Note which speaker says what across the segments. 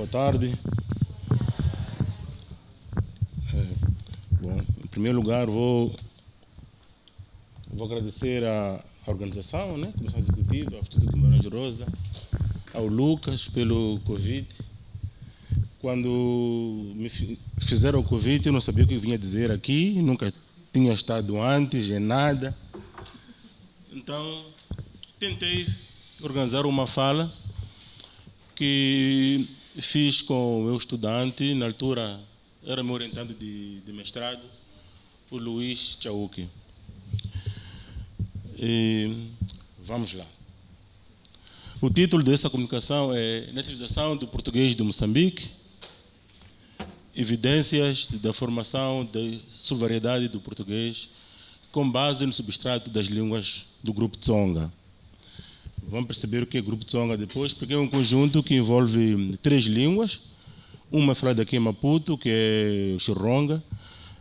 Speaker 1: Boa tarde. Em primeiro lugar, vou agradecer à organização, né? Comissão Executiva, ao Instituto Guimarães Rosa, ao Lucas pelo convite. Quando me fizeram o convite, eu não sabia o que vinha dizer aqui, nunca tinha estado antes em nada. Então, tentei organizar uma fala que fiz com o meu estudante, na altura era meu orientando de mestrado, o Luís Chauque. E vamos lá. O título dessa comunicação é Nativização do Português de Moçambique, evidências da formação da subvariedade do português com base no substrato das línguas do Grupo Tsonga. Vamos perceber o que é Grupo Tsonga depois, porque é um conjunto que envolve 3 línguas. Uma é falada aqui em Maputo, que é o Chironga.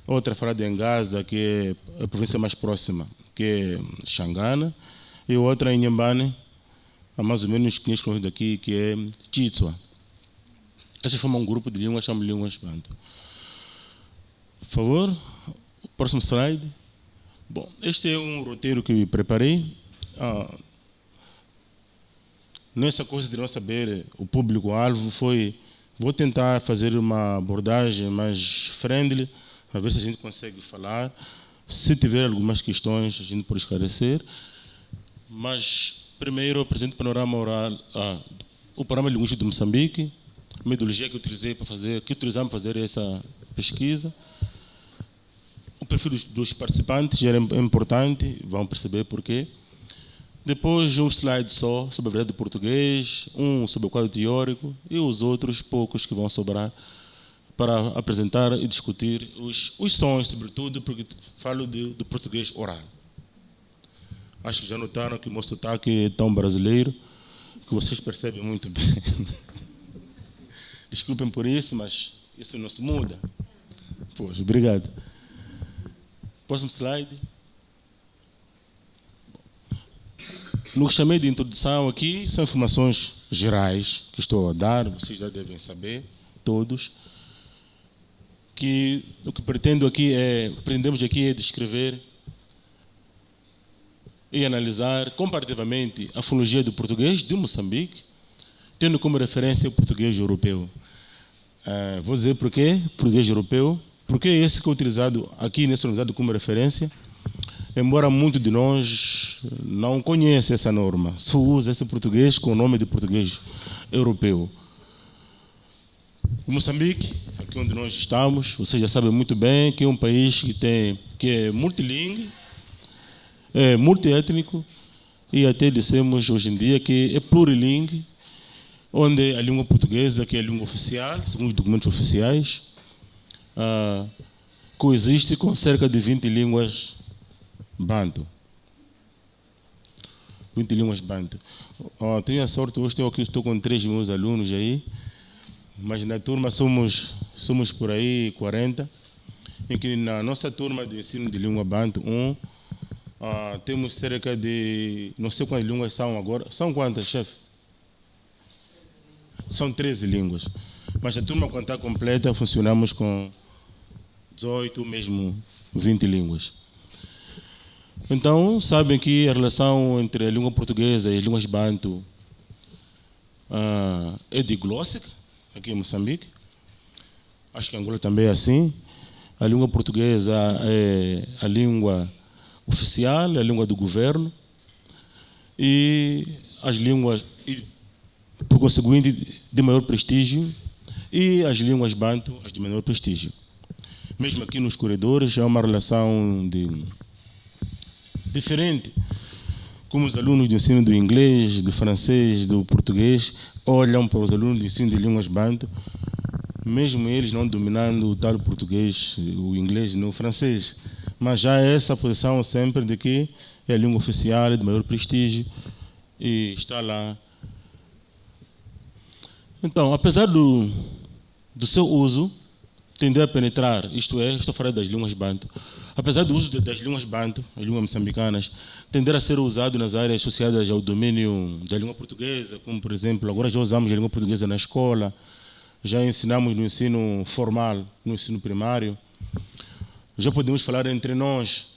Speaker 1: Outra é falada em Gaza, que é a província mais próxima, que é Xangana. E outra em Inhambane, a mais ou menos 500 km daqui, que é Chitsua. Essas formam um grupo de línguas, chamam línguas banto. Por favor, o próximo slide. Bom, este é um roteiro que eu preparei. Nessa coisa de não saber o público-alvo, vou tentar fazer uma abordagem mais friendly, para ver se a gente consegue falar. Se tiver algumas questões, a gente pode esclarecer. Mas, primeiro, eu apresento o panorama oral, o panorama linguístico de Moçambique, a metodologia que utilizamos para fazer essa pesquisa. O perfil dos participantes era importante, vão perceber porquê. Depois, um slide só sobre a verdade do português, um sobre o quadro teórico e os outros poucos que vão sobrar para apresentar e discutir os sons, sobretudo, porque falo do português oral. Acho que já notaram que o meu sotaque é tão brasileiro que vocês percebem muito bem. Desculpem por isso, mas isso não se muda. Pois, obrigado. Próximo slide. No que chamei de introdução aqui, são informações gerais que estou a dar, vocês já devem saber, todos, que o que pretendemos aqui é descrever e analisar comparativamente a fonologia do português de Moçambique, tendo como referência o português europeu. Vou dizer porquê português europeu, porque é esse que é utilizado aqui nessa universidade como referência, embora muitos de nós não conheçam essa norma, só usa esse português com o nome de português europeu. O Moçambique, aqui onde nós estamos, vocês já sabem muito bem que é um país que é multilingue, é multiétnico e até dissemos hoje em dia que é plurilingue, onde a língua portuguesa, que é a língua oficial, segundo os documentos oficiais, coexiste com cerca de 20 línguas banto. 20 línguas banto. Tenho a sorte, hoje estou com 3 meus alunos aí, mas na turma somos por aí 40, em que na nossa turma de ensino de língua banto 1, temos cerca de, não sei quantas línguas são agora, são quantas, chefe? São 13 línguas, mas a turma quando está completa funcionamos com 18, mesmo 20 línguas. Então, sabem que a relação entre a língua portuguesa e as línguas banto é diglóssica, aqui em Moçambique. Acho que em Angola também é assim. A língua portuguesa é a língua oficial, é a língua do governo, e as línguas, por conseguinte, de maior prestígio, e as línguas banto, as de menor prestígio. Mesmo aqui nos corredores, há uma relação diferente, como os alunos de ensino do inglês, do francês, do português olham para os alunos de ensino de línguas banto, mesmo eles não dominando o tal português, o inglês, no francês, mas já há essa posição sempre de que é a língua oficial, é de maior prestígio e está lá. Então, apesar do seu uso tender a penetrar, isto é, estou falando das línguas banto, apesar do uso das línguas banto, as línguas moçambicanas, tender a ser usado nas áreas associadas ao domínio da língua portuguesa, como, por exemplo, agora já usamos a língua portuguesa na escola, já ensinamos no ensino formal, no ensino primário, já podemos falar entre nós,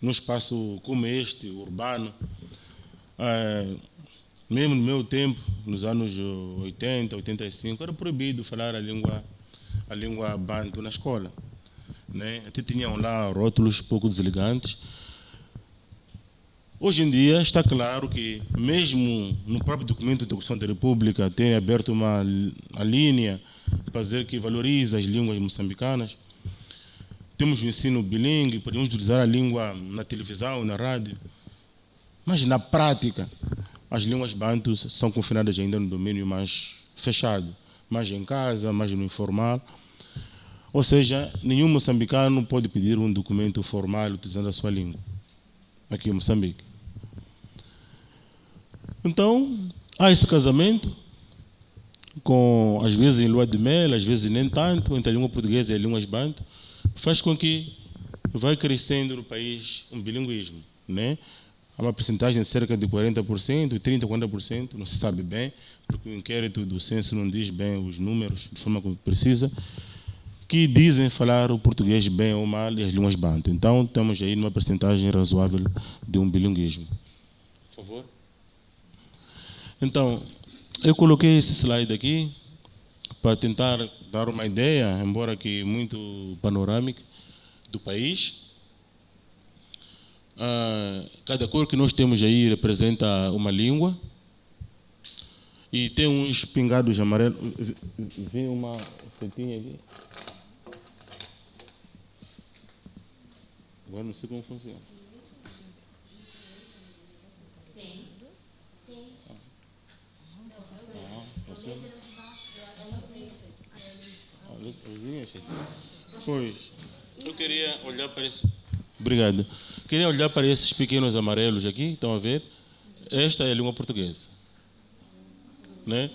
Speaker 1: num espaço como este, urbano. Mesmo no meu tempo, nos anos 80, 85, era proibido falar a língua banto na escola, né? Até tinham lá rótulos pouco desligantes. Hoje em dia está claro que, mesmo no próprio documento da Constituição da República, tem aberto a linha para dizer que valoriza as línguas moçambicanas. Temos o ensino bilingue, podemos utilizar a língua na televisão, na rádio, mas na prática as línguas bantus são confinadas ainda no domínio mais fechado, mais em casa, mais no informal. Ou seja, nenhum moçambicano pode pedir um documento formal utilizando a sua língua, aqui em Moçambique. Então, há esse casamento, com, às vezes em lua de mel, às vezes nem tanto, entre a língua portuguesa e a língua banto, faz com que vai crescendo no país um bilinguismo, né? Há uma percentagem de cerca de 40%, 30%, 40%, não se sabe bem, porque o inquérito do censo não diz bem os números de forma precisa, que dizem falar o português bem ou mal e as línguas banto. Então, estamos aí numa percentagem razoável de um bilinguismo. Por favor. Então, eu coloquei esse slide aqui para tentar dar uma ideia, embora que muito panorâmica, do país. Cada cor que nós temos aí representa uma língua. E tem uns pingados amarelos. Vem uma setinha aqui. Agora não sei como funciona. Pois, eu queria olhar para esse. Obrigado. Queria olhar para esses pequenos amarelos aqui, estão a ver? Esta é a língua portuguesa, né?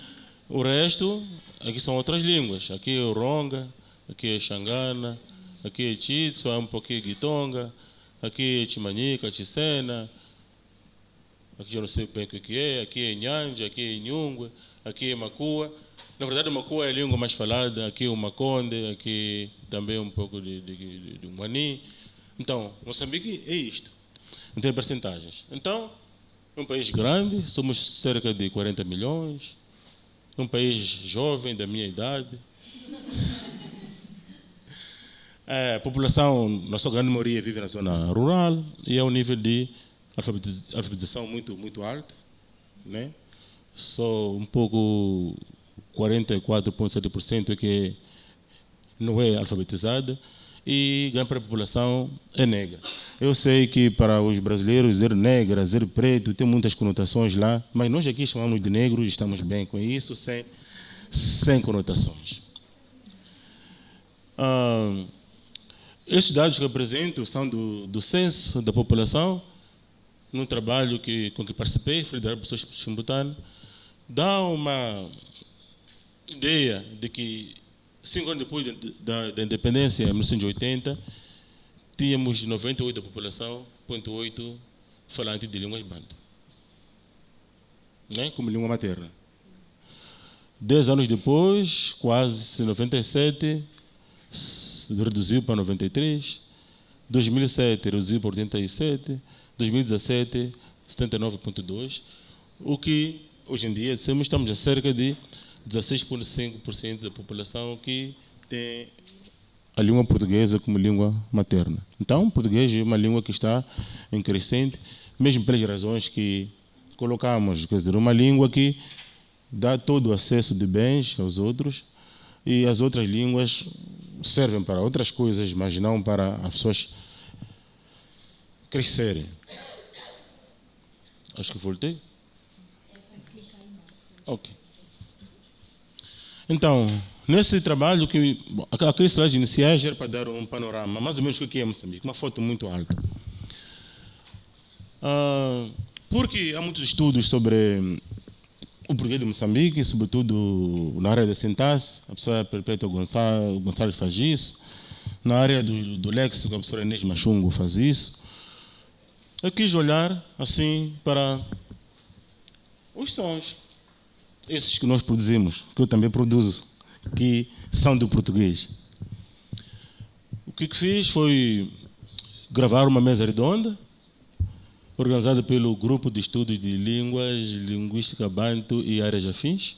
Speaker 1: O resto, aqui são outras línguas. Aqui é o Ronga, aqui é Xangana, aqui é Chitso, há um pouquinho de Gitonga, aqui é Chimanica, Chicena, aqui eu não sei bem o que é, aqui é Nhanja, aqui é Nhungwe, aqui é Makua. Na verdade, o Makua é a língua mais falada, aqui é o Makonde, aqui também um pouco de Mwani. Então, Moçambique é isto, em termos de percentagens. Então, é um país grande, somos cerca de 40 milhões, é um país jovem, da minha idade. A população, na sua grande maioria, vive na zona rural e é um nível de alfabetização muito alto, né? Só um pouco, 44,7% é que não é alfabetizada e grande parte da população é negra. Eu sei que para os brasileiros, ser negra, ser preto, tem muitas conotações lá, mas nós aqui chamamos de negros e estamos bem com isso, sem conotações. Estes dados que eu apresento são do censo da população, num trabalho com que participei, foi liderado por pessoas chimbutanas, dá uma ideia de que 5 anos depois da independência, em 1980, tínhamos 98% da população, 0,8%, falante de línguas banto, né, como língua materna. 10 anos depois, quase 97%, reduziu para 93%, 2007 reduziu para 87%, 2017, 79,2%, o que, hoje em dia, estamos a cerca de 16,5% da população que tem a língua portuguesa como língua materna. Então, o português é uma língua que está em crescente, mesmo pelas razões que colocamos, quer dizer, uma língua que dá todo o acesso de bens aos outros e as outras línguas servem para outras coisas, mas não para as pessoas crescerem. Acho que voltei. Ok. Então, nesse trabalho, aqueles slides iniciais era para dar um panorama, mais ou menos o que é Moçambique, uma foto muito alta. Porque há muitos estudos sobre o português de Moçambique, sobretudo na área da sintaxe, a professora Perpétua Gonçalves faz isso, na área do léxico, a professora Inês Machungo faz isso. Eu quis olhar assim para os sons, esses que nós produzimos, que eu também produzo, que são do português. O que fiz foi gravar uma mesa redonda, organizada pelo Grupo de Estudos de Línguas, Linguística Banto e Áreas Afins.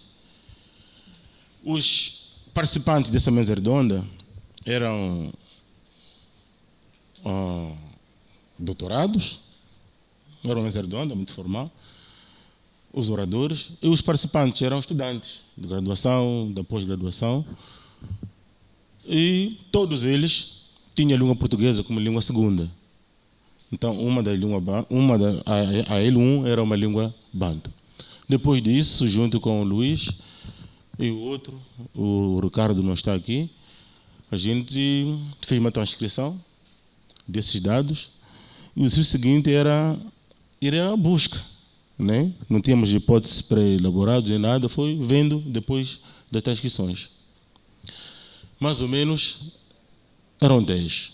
Speaker 1: Os participantes dessa mesa redonda eram doutorados, era uma mesa redonda, muito formal, os oradores, e os participantes eram estudantes de graduação, da pós-graduação, e todos eles tinham a língua portuguesa como língua segunda. Então, a L1 era uma língua banto. Depois disso, junto com o Luís e o outro, o Ricardo não está aqui, a gente fez uma transcrição desses dados, e o seguinte era ir à busca, né? Não tínhamos hipóteses pré-elaboradas nem nada, foi vendo depois das transcrições. Mais ou menos eram 10.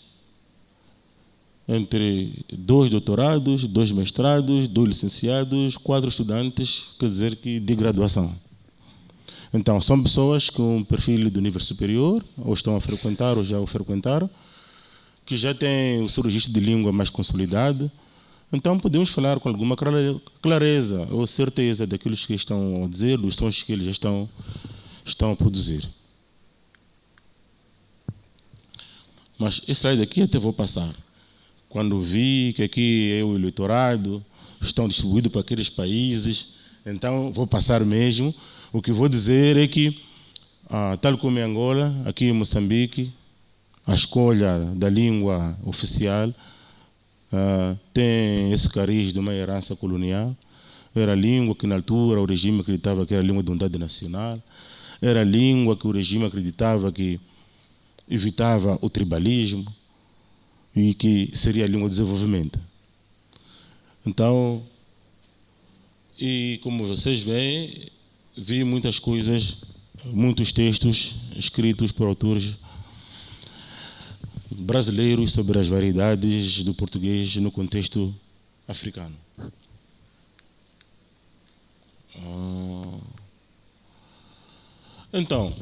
Speaker 1: Entre 2 doutorados, 2 mestrados, 2 licenciados, 4 estudantes, quer dizer que de graduação. Então, são pessoas com perfil do nível superior, ou estão a frequentar, ou já o frequentaram, que já têm o seu registro de língua mais consolidado. Então, podemos falar com alguma clareza ou certeza daquilo que estão a dizer, dos sons que eles já estão a produzir. Mas esse slide aqui até vou passar. Quando vi que aqui é o eleitorado, estão distribuídos para aqueles países, então vou passar mesmo. O que vou dizer é que, tal como em Angola, aqui em Moçambique, a escolha da língua oficial tem esse cariz de uma herança colonial. Era a língua que, na altura, o regime acreditava que era a língua de unidade nacional. Era a língua que o regime acreditava que evitava o tribalismo e que seria a língua de desenvolvimento. Então, e como vocês veem, vi muitas coisas, muitos textos escritos por autores brasileiros sobre as variedades do português no contexto africano. Então,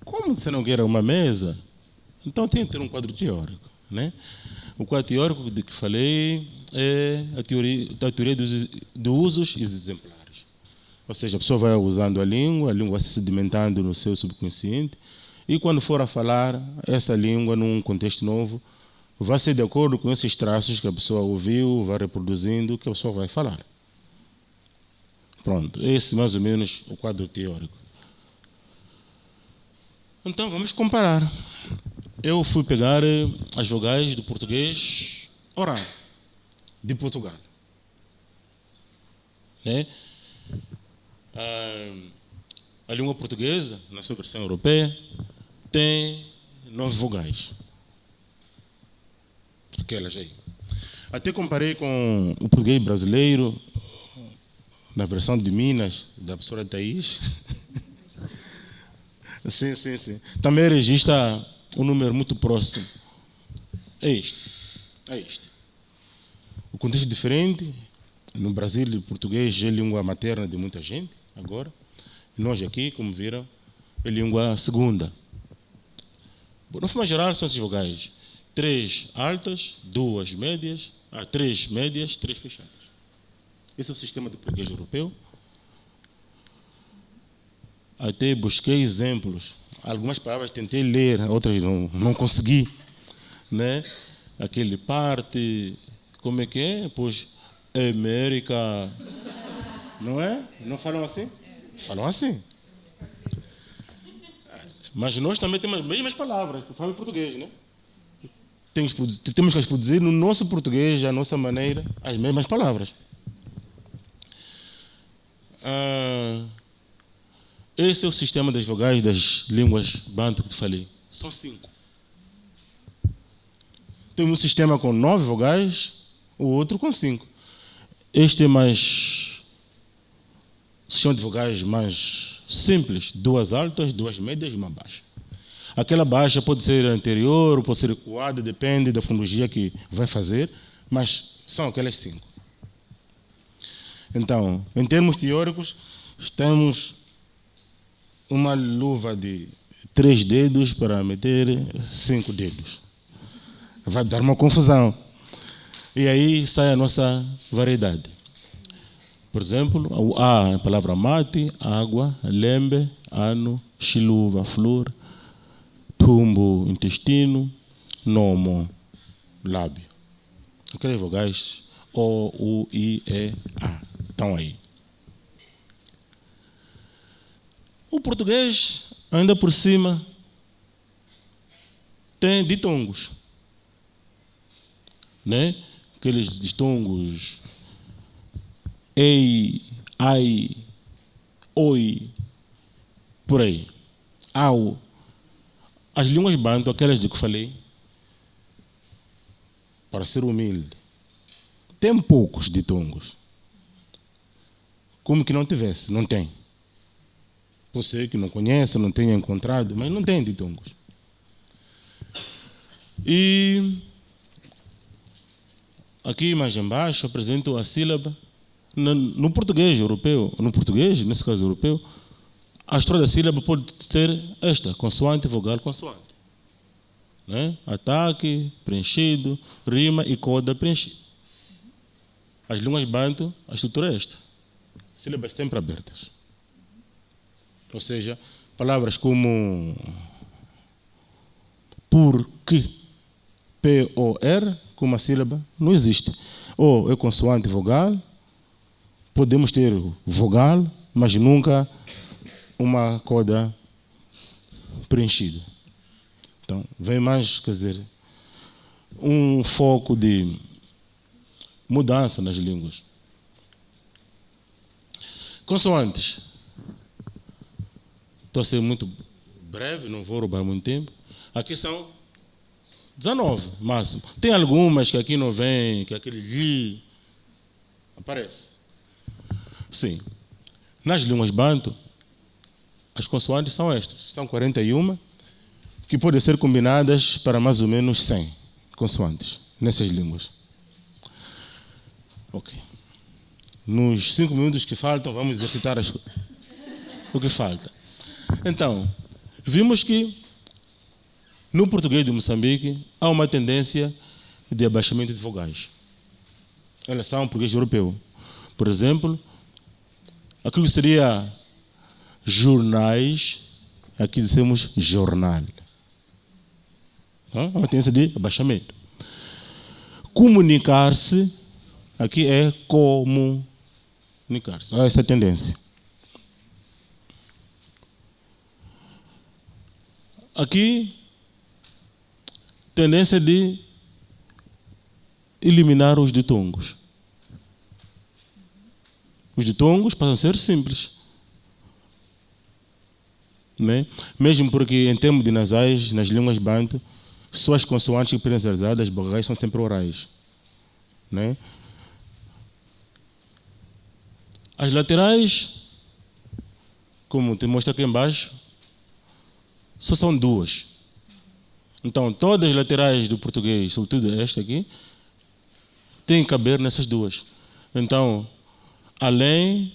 Speaker 1: como você não quer uma mesa, então tem que ter um quadro teórico, né? O quadro teórico de que falei é a teoria dos usos e exemplares. Ou seja, a pessoa vai usando a língua vai se sedimentando no seu subconsciente, e quando for a falar essa língua num contexto novo, vai ser de acordo com esses traços que a pessoa ouviu, vai reproduzindo, que a pessoa vai falar. Pronto, esse mais ou menos o quadro teórico. Então vamos comparar. Eu fui pegar as vogais do português oral, de Portugal. Né? A língua portuguesa, na sua versão europeia, tem 9 vogais. Aquelas aí. Até comparei com o português brasileiro, na versão de Minas, da professora Thaís. Sim. Também registra um número muito próximo. É este. O contexto é diferente. No Brasil, o português é língua materna de muita gente, agora. Nós aqui, como viram, é língua segunda. Bom, de forma geral, são essas vogais. 3 altas, 2 médias, 3 médias, 3 fechadas. Esse é o sistema do português europeu. Até busquei exemplos. Algumas palavras tentei ler, outras não consegui. Né? Aquele parte, como é que é? Pois, América. Não é? Não falam assim? Falam assim. Mas nós também temos as mesmas palavras, que falam em português, né? Temos que produzir no nosso português, à nossa maneira, as mesmas palavras. Esse é o sistema das vogais das línguas banto que eu falei. São 5. Tem um sistema com 9 vogais, o outro com 5. Este é mais... sistema de vogais mais simples. 2 altas, 2 médias e uma baixa. Aquela baixa pode ser anterior, pode ser recuada, depende da fonologia que vai fazer, mas são aquelas 5. Então, em termos teóricos, estamos uma luva de 3 dedos para meter 5 dedos. Vai dar uma confusão. E aí sai a nossa variedade. Por exemplo, a palavra mate, água, lembe, ano, chiluva, flor, tumbo, intestino, nomo, lábio. Aquelas vogais O, U, I, E, A. Estão aí. O português, ainda por cima, tem ditongos. Né? Aqueles ditongos ei, ai, oi, por aí. Au. As línguas banto, aquelas de que falei, para ser humilde, tem poucos ditongos. Como que não tivesse? Não tem. Você que não conhece, não tenha encontrado, mas não tem ditongos. E aqui mais embaixo apresento a sílaba. No português europeu, no português, nesse caso europeu, a estrutura da sílaba pode ser esta: consoante, vogal, consoante. Né? Ataque, preenchido, rima e coda preenchida. As línguas banto, a estrutura é esta. Sílabas sempre abertas. Ou seja, palavras como porque, P-O-R, com uma sílaba, não existe. Ou é consoante vogal, podemos ter vogal, mas nunca uma coda preenchida. Então, vem mais, quer dizer, um foco de mudança nas línguas. Consoantes. Estou a ser muito breve, não vou roubar muito tempo. Aqui são 19, máximo. Tem algumas que aqui não vem, que aquele li aparece. Sim. Nas línguas banto, as consoantes são estas. São 41, que podem ser combinadas para mais ou menos 100 consoantes nessas línguas. Ok. Nos 5 minutos que faltam, vamos exercitar o que falta. Então, vimos que no português de Moçambique há uma tendência de abaixamento de vogais. Elas são português europeu. Por exemplo, aquilo que seria jornais, aqui dizemos jornal. É uma tendência de abaixamento. Comunicar-se, aqui é comunicar-se. Há essa tendência. Aqui, tendência de eliminar os ditongos. Os ditongos passam a ser simples. Né? Mesmo porque, em termos de nasais, nas línguas banto, só as consoantes que podem ser usadas, as vogais são sempre orais. Né? As laterais, como te mostra aqui embaixo, só são 2. Então, todas as laterais do português, sobretudo esta aqui, têm que caber nessas 2. Então, além,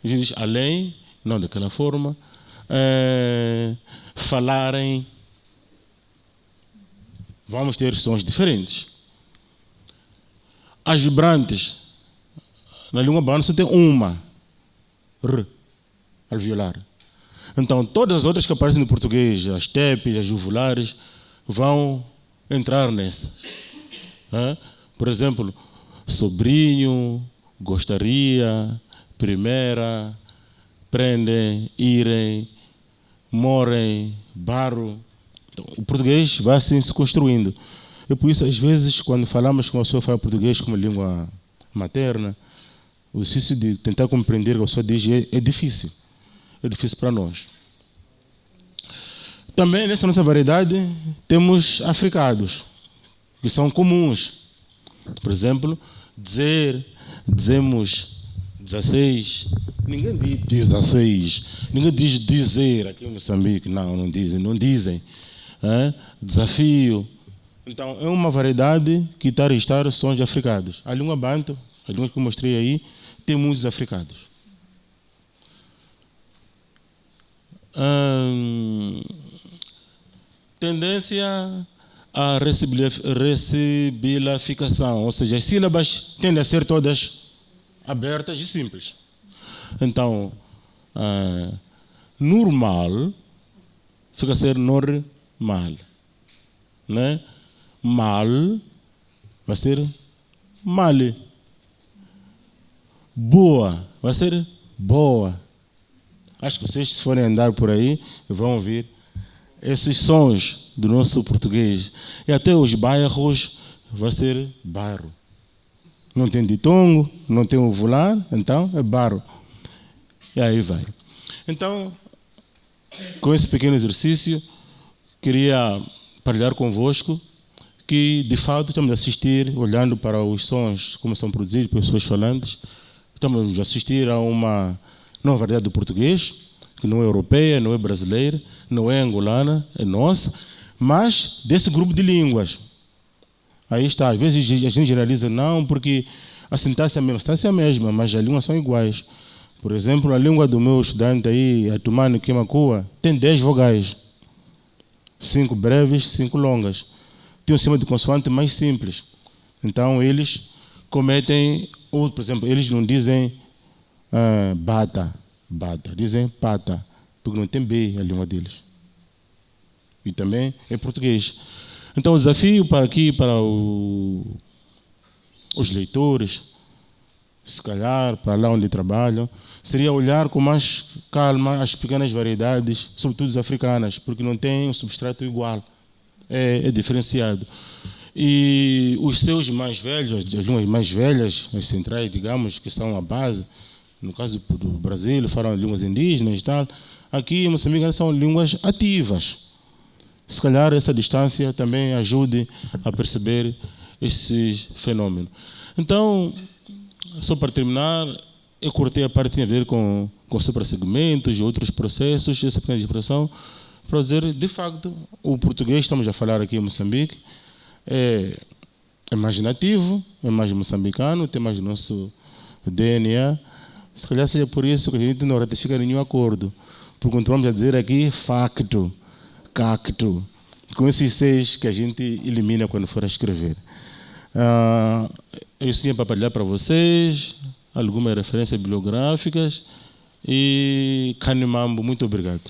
Speaker 1: a gente diz além, não daquela forma, falarem, vamos ter sons diferentes. As vibrantes, na língua banda só tem uma, R, alveolar. Então, todas as outras que aparecem no português, as tepes, as juvulares, vão entrar nessa. Por exemplo, sobrinho, gostaria, primeira, prendem, irem, morem, barro. Então, o português vai assim se construindo. E por isso, às vezes, quando falamos com uma pessoa que fala português como língua materna, o exercício de tentar compreender o que a pessoa diz é difícil. É difícil para nós. Também, nessa nossa variedade, temos africados, que são comuns. Por exemplo, dizemos 16. Ninguém diz 16. Ninguém diz dizer aqui em Moçambique. Não dizem. Desafio. Então, é uma variedade que está a registrar sons de africanos. A língua banto, a língua que eu mostrei aí, tem muitos africanos. Tendência à recibilificação, ou seja, as sílabas tendem a ser todas abertas e simples. Então, normal fica a ser normal, né? Mal vai ser male. Boa vai ser boa. Acho que vocês, se forem andar por aí, vão ouvir esses sons do nosso português. E até os bairros vai ser bairro. Não tem ditongo, não tem o volar, então é bairro. E aí vai. Então, com esse pequeno exercício, queria partilhar convosco que, de fato, estamos a assistir, olhando para os sons, como são produzidos pelas pessoas falantes, estamos a assistir a uma nova variedade do português, que não é europeia, não é brasileira, não é angolana, é nossa, mas desse grupo de línguas. Aí está, às vezes a gente generaliza, não, porque a sintaxe é a mesma, mas as línguas são iguais. Por exemplo, a língua do meu estudante aí, a Tumano Kimakua, tem 10 vogais. 5 breves, 5 longas. Tem um sistema de consoante mais simples. Então, eles cometem, ou, por exemplo, eles não dizem bata, dizem pata, porque não tem B a língua deles. E também é português. Então, o desafio para aqui, para os leitores, se calhar, para lá onde trabalham, seria olhar com mais calma as pequenas variedades, sobretudo as africanas, porque não tem um substrato igual, é diferenciado. E os seus mais velhos, as línguas mais velhas, as centrais, digamos, que são a base, no caso do Brasil, falam línguas indígenas e tal, aqui em Moçambique são línguas ativas. Se calhar essa distância também ajude a perceber esse fenômeno. Então, só para terminar, eu cortei a parte que tem a ver com suprassegmentos e outros processos, essa pequena expressão, para dizer, de facto, o português, estamos a falar aqui em Moçambique, é mais nativo, é mais moçambicano, tem mais nosso DNA. Se calhar seja por isso que a gente não ratifica nenhum acordo, porque continuamos a dizer aqui facto, cacto, com esses 6 que a gente elimina quando for a escrever. Eu tinha para partilhar para vocês algumas referências bibliográficas e Canimambo, muito obrigado.